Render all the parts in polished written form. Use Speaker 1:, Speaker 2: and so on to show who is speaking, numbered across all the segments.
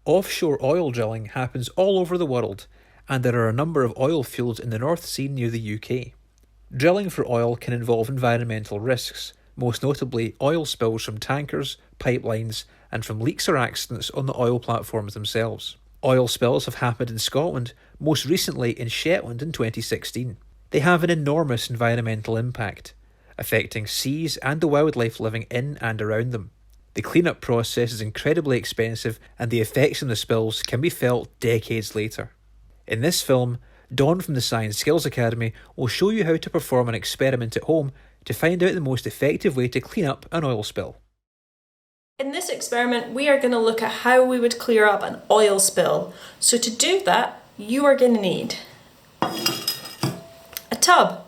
Speaker 1: Offshore oil drilling happens all over the world, and there are a number of oil fields in the North Sea near the UK. Drilling for oil can involve environmental risks, most notably oil spills from tankers, pipelines, and from leaks or accidents on the oil platforms themselves. Oil spills have happened in Scotland, most recently in Shetland in 2016. They have an enormous environmental impact, affecting seas and the wildlife living in and around them. The cleanup process is incredibly expensive, and the effects of the spills can be felt decades later. In this film, Dawn from the Science Skills Academy will show you how to perform an experiment at home to find out the most effective way to clean up an oil spill.
Speaker 2: In this experiment, we are going to look at how we would clear up an oil spill. So to do that, you are going to need a tub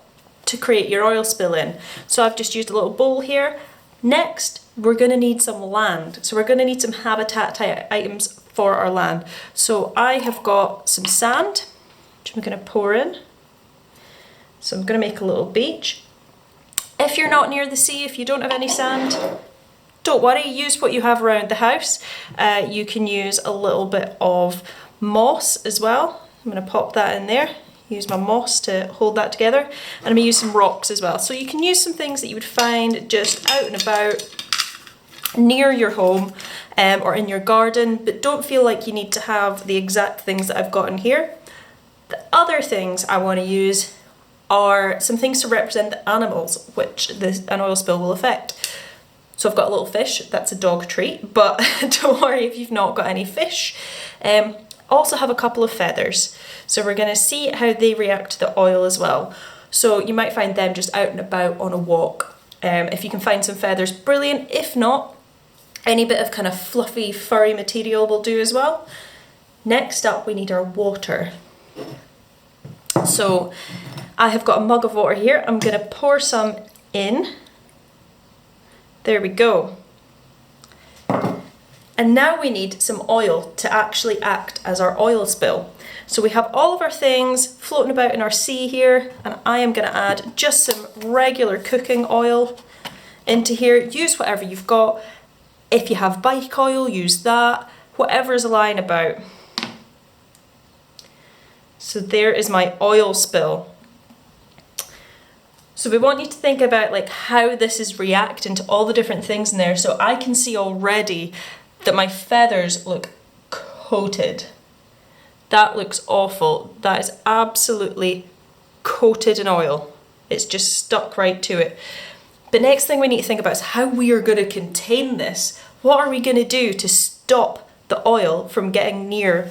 Speaker 2: to create your oil spill in. So I've just used a little bowl here. Next, we're going to need some land. So we're going to need some habitat items for our land. So I have got some sand, which I'm going to pour in. So I'm going to make a little beach. If you're not near the sea, if you don't have any sand, don't worry, use what you have around the house. You can use a little bit of moss as well. I'm going to pop that in there. Use my moss to hold that together. And I'm going to use some rocks as well. So you can use some things that you would find just out and about near your home or in your garden, but don't feel like you need to have the exact things that I've got in here. The other things I want to use are some things to represent the animals which an oil spill will affect. So I've got a little fish, that's a dog treat, but don't worry if you've not got any fish. Also have a couple of feathers. So we're going to see how they react to the oil as well. So you might find them just out and about on a walk. If you can find some feathers, brilliant. If not, any bit of kind of fluffy, furry material will do as well. Next up, we need our water. So I have got a mug of water here. I'm going to pour some in. There we go. And now we need some oil to actually act as our oil spill. So we have all of our things floating about in our sea here, and I am going to add just some regular cooking oil into here. Use whatever you've got. If you have bike oil, use that. Whatever is lying about. So there is my oil spill. So we want you to think about like how this is reacting to all the different things in there. So I can see already that my feathers look coated. That looks awful. That is absolutely coated in oil. It's just stuck right to it. The next thing we need to think about is how we are going to contain this. What are we going to do to stop the oil from getting near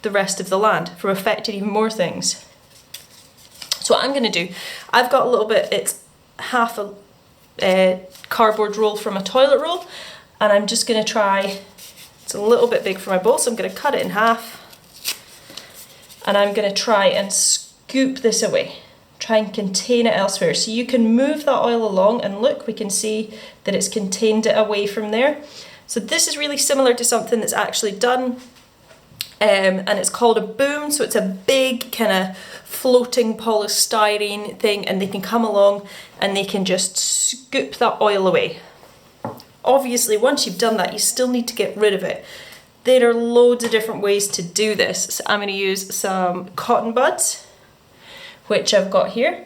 Speaker 2: the rest of the land, from affecting even more things? So what I'm going to do, I've got a little bit, it's half a cardboard roll from a toilet roll, and I'm just going to try, it's a little bit big for my bowl, so I'm going to cut it in half, and I'm going to try and scoop this away, try and contain it elsewhere. So you can move that oil along, and look, we can see that it's contained it away from there. So this is really similar to something that's actually done, and it's called a boom. So it's a big kind of floating polystyrene thing, and they can come along and they can just scoop that oil away. Obviously, once you've done that, you still need to get rid of it. There are loads of different ways to do this. So I'm going to use some cotton buds, which I've got here.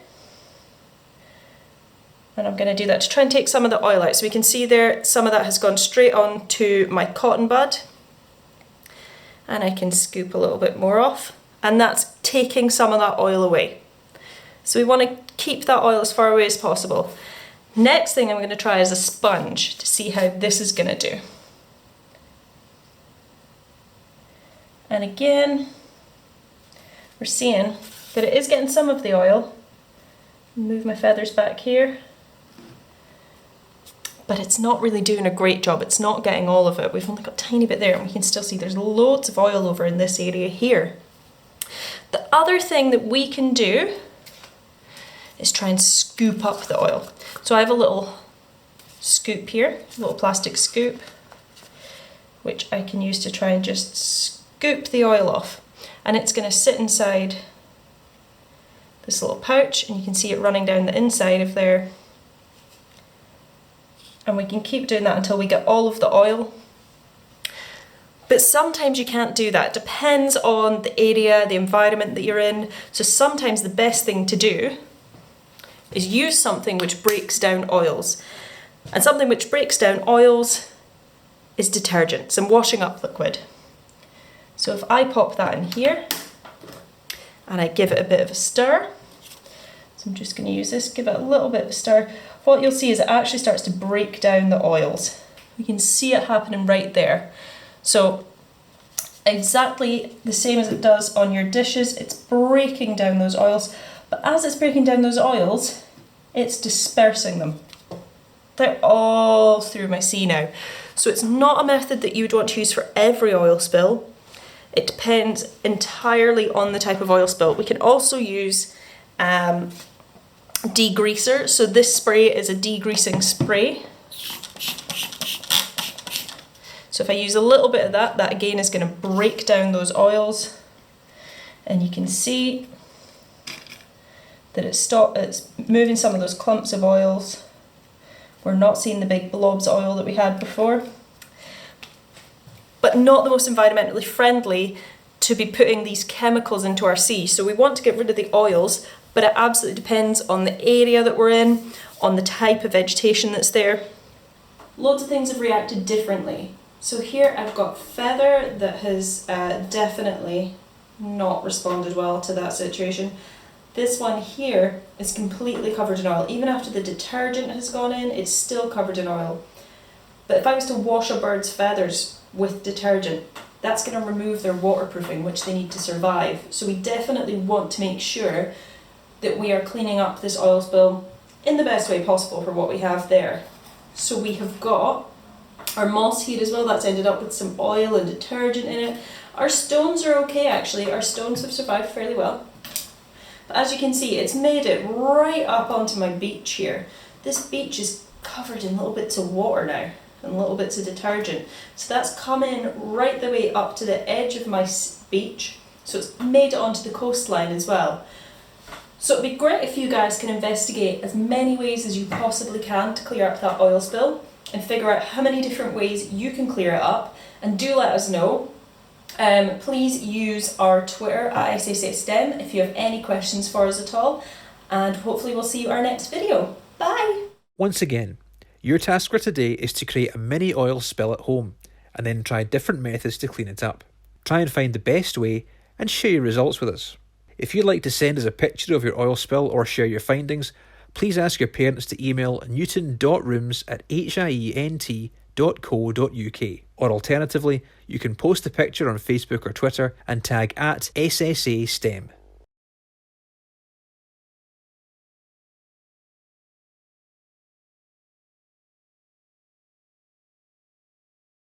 Speaker 2: And I'm going to do that to try and take some of the oil out. So we can see there, some of that has gone straight on to my cotton bud. And I can scoop a little bit more off. And that's taking some of that oil away. So we want to keep that oil as far away as possible. Next thing I'm going to try is a sponge to see how this is going to do. And again, we're seeing that it is getting some of the oil. Move my feathers back here. But it's not really doing a great job. It's not getting all of it. We've only got a tiny bit there, and we can still see there's loads of oil over in this area here. The other thing that we can do is try and scoop up the oil. So I have a little scoop here, a little plastic scoop, which I can use to try and just scoop the oil off. And it's going to sit inside this little pouch, and you can see it running down the inside of there. And we can keep doing that until we get all of the oil. But sometimes you can't do that. It depends on the area, the environment that you're in. So sometimes the best thing to do is use something which breaks down oils. And something which breaks down oils is detergent, some washing up liquid. So if I pop that in here and I give it a bit of a stir, so I'm just going to use this, give it a little bit of a stir, what you'll see is it actually starts to break down the oils. You can see it happening right there. So exactly the same as it does on your dishes, it's breaking down those oils, but as it's breaking down those oils, it's dispersing them. They're all through my sea now. So it's not a method that you would want to use for every oil spill. It depends entirely on the type of oil spill. We can also use degreaser. So this spray is a degreasing spray. So if I use a little bit of that, that again is going to break down those oils. And you can see that it's moving some of those clumps of oils. We're not seeing the big blobs of oil that we had before. But not the most environmentally friendly to be putting these chemicals into our sea. So we want to get rid of the oils, but it absolutely depends on the area that we're in, on the type of vegetation that's there. Loads of things have reacted differently. So here I've got feather that has definitely not responded well to that situation. This one here is completely covered in oil. Even after the detergent has gone in, it's still covered in oil. But if I was to wash a bird's feathers with detergent, that's going to remove their waterproofing, which they need to survive. So we definitely want to make sure that we are cleaning up this oil spill in the best way possible for what we have there. So we have got our moss here as well, that's ended up with some oil and detergent in it. Our stones are okay actually, our stones have survived fairly well. But as you can see, it's made it right up onto my beach here. This beach is covered in little bits of water now and little bits of detergent. So that's come in right the way up to the edge of my beach. So it's made it onto the coastline as well. So it'd be great if you guys can investigate as many ways as you possibly can to clear up that oil spill and figure out how many different ways you can clear it up, and do let us know. Please use our Twitter at SSSSTEM if you have any questions for us at all, and hopefully we'll see you in our next video. Bye!
Speaker 1: Once again, your task for today is to create a mini oil spill at home and then try different methods to clean it up. Try and find the best way and share your results with us. If you'd like to send us a picture of your oil spill or share your findings, please ask your parents to email newton.rooms@hient.co.uk, or alternatively, you can post the picture on Facebook or Twitter and tag @SSA STEM.